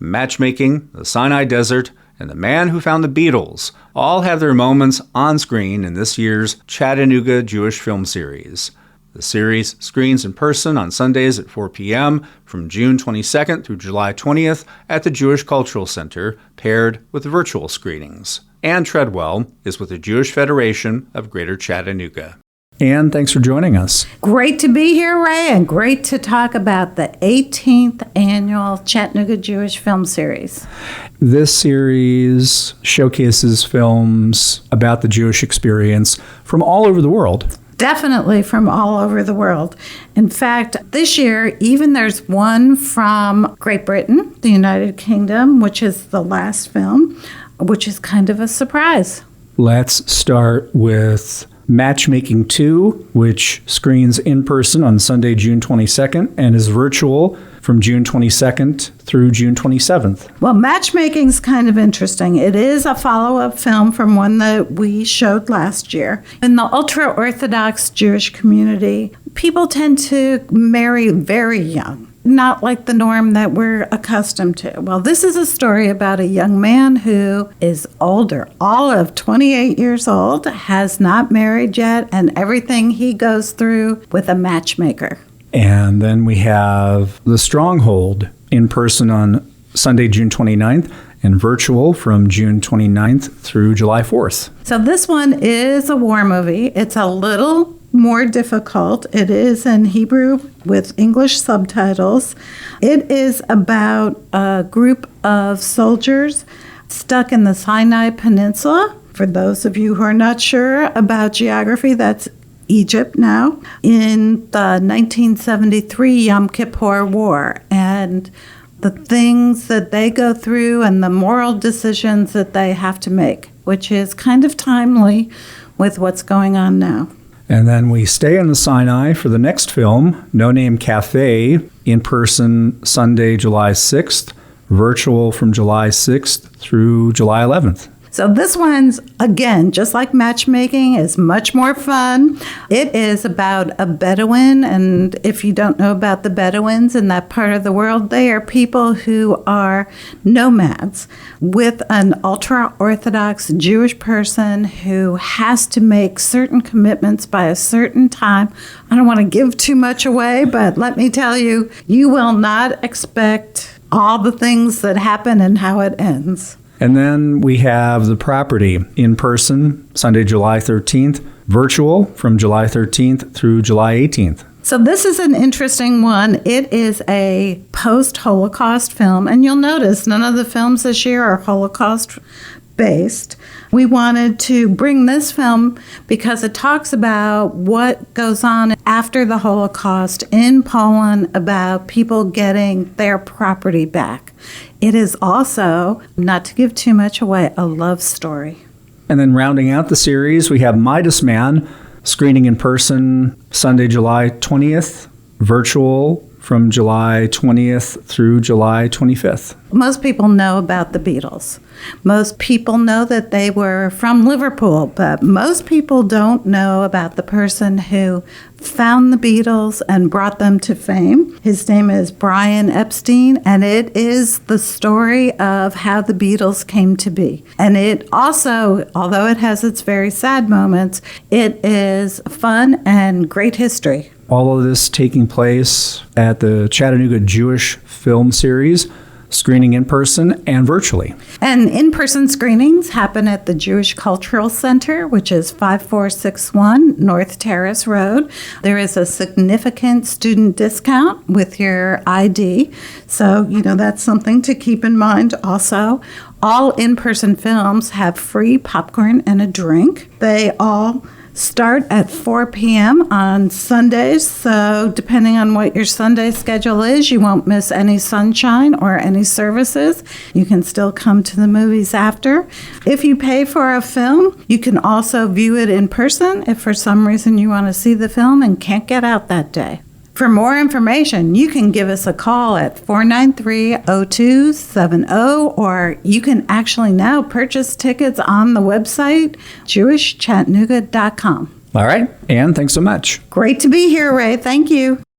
Matchmaking, The Sinai Desert, and The Man Who Found the Beatles all have their moments on screen in this year's Chattanooga Jewish Film Series. The series screens in person on Sundays at 4 p.m. from June 22nd through July 20th at the Jewish Cultural Center, paired with virtual screenings. And Treadwell is with the Jewish Federation of Greater Chattanooga. Ann, thanks for joining us. Great to be here, Ray, and great to talk about the 18th annual Chattanooga Jewish Film Series. This series showcases films about the Jewish experience from all over the world. Definitely from all over the world. In fact, this year, even there's one from Great Britain, the United Kingdom, which is the last film, which is kind of a surprise. Let's start with Matchmaking 2, which screens in person on Sunday, June 22nd, and is virtual from June 22nd through June 27th. Well, Matchmaking's kind of interesting. It is a follow-up film from one that we showed last year. In the ultra-Orthodox Jewish community, people tend to marry very young. Not like the norm that we're accustomed to. Well, this is a story about a young man who is older, all of 28 years old, has not married yet, and everything he goes through with a matchmaker. And then we have The Stronghold in person on Sunday, June 29th, and virtual from June 29th through July 4th. So this one is a war movie. It's a little more difficult. It is in Hebrew with English subtitles. It is about a group of soldiers stuck in the Sinai Peninsula. For those of you who are not sure about geography, that's Egypt now, in the 1973 Yom Kippur War, and the things that they go through and the moral decisions that they have to make, which is kind of timely with what's going on now. And then we stay in the Sinai for the next film, No Name Cafe, in person Sunday, July 6th, virtual from July 6th through July 11th. So this one's, again, just like Matchmaking, is much more fun. It is about a Bedouin, and if you don't know about the Bedouins in that part of the world, they are people who are nomads with an ultra-Orthodox Jewish person who has to make certain commitments by a certain time. I don't want to give too much away, but let me tell you, you will not expect all the things that happen and how it ends. And then we have The Property in person, Sunday, July 13th, virtual from July 13th through July 18th. So this is an interesting one. It is a post-Holocaust film, and you'll notice none of the films this year are Holocaust-based. We wanted to bring this film because it talks about what goes on after the Holocaust in Poland about people getting their property back. It is also, not to give too much away, a love story. And then rounding out the series, we have Midas Man, screening in person Sunday, July 20th, virtual from July 20th through July 25th. Most people know about the Beatles. Most people know that they were from Liverpool, but most people don't know about the person who found the Beatles and brought them to fame. His name is Brian Epstein, and it is the story of how the Beatles came to be. And it also, although it has its very sad moments, it is fun and great history. All of this taking place at the Chattanooga Jewish Film Series, screening in person and virtually. And in-person screenings happen at the Jewish Cultural Center, which is 5461 North Terrace Road. There is a significant student discount with your ID. So, that's something to keep in mind also. All in-person films have free popcorn and a drink. They all start at 4 p.m. on Sundays, so depending on what your Sunday schedule is, you won't miss any sunshine or any services. You can still come to the movies after. If you pay for a film, you can also view it in person if for some reason you want to see the film and can't get out that day. For more information, you can give us a call at 493-0270, or you can actually now purchase tickets on the website, jewishchattanooga.com. All right. Ann, thanks so much. Great to be here, Ray. Thank you.